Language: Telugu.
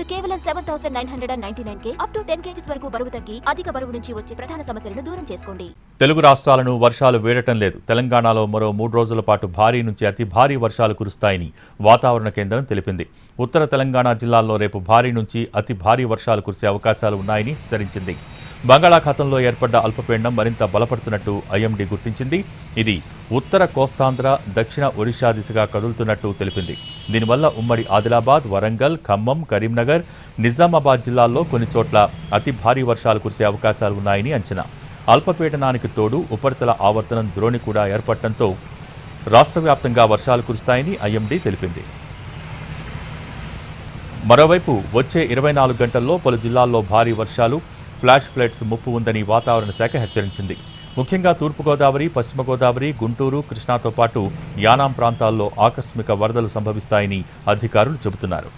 కేవలం 7,999 అప్ టు 10 kgs వరకు బరువు తగ్గి అధిక బరువు నుంచి వచ్చే ప్రధాన సమస్యలను దూరం చేసుకోండి. తెలుగు రాష్ట్రాలను వర్షాలు వేడటం లేదు. తెలంగాణలో మరో 3 రోజుల పాటు భారీ నుంచి అతి భారీ వర్షాలు కురుస్తాయని వాతావరణ కేంద్రం తెలిపింది. ఉత్తర తెలంగాణ జిల్లాల్లో రేపు భారీ నుంచి అతి భారీ వర్షాలు కురిసే అవకాశాలు ఉన్నాయని హెచ్చరించింది. బంగాళాఖాతంలో ఏర్పడ్డ అల్పపీడనం మరింత బలపడుతున్నట్టు ఐఎండీ గుర్తించింది. ఇది ఉత్తర కోస్తాంధ్ర, దక్షిణ ఒడిషా దిశగా కదులుతున్నట్టు తెలిపింది. దీనివల్ల ఉమ్మడి ఆదిలాబాద్, వరంగల్, ఖమ్మం, కరీంనగర్, నిజామాబాద్ జిల్లాల్లో కొన్ని చోట్ల అతి భారీ వర్షాలు కురిసే అవకాశాలు ఉన్నాయని అంచనా. అల్పపీడనానికి తోడు ఉపరితల ఆవర్తనం ద్రోణి కూడా ఏర్పడటంతో రాష్ట్ర వ్యాప్తంగా వర్షాలు కురుస్తాయని ఐఎండీ తెలిపింది. మరోవైపు వచ్చే 24 గంటల్లో పలు జిల్లాల్లో భారీ వర్షాలు, ఫ్లాష్ ఫ్లడ్స్ ముప్పు ఉందని వాతావరణ శాఖ హెచ్చరించింది. ముఖ్యంగా తూర్పుగోదావరి, పశ్చిమ గోదావరి, గుంటూరు, కృష్ణాతో పాటు యానాం ప్రాంతాల్లో ఆకస్మిక వరదలు సంభవిస్తాయని అధికారులు చెబుతున్నారు.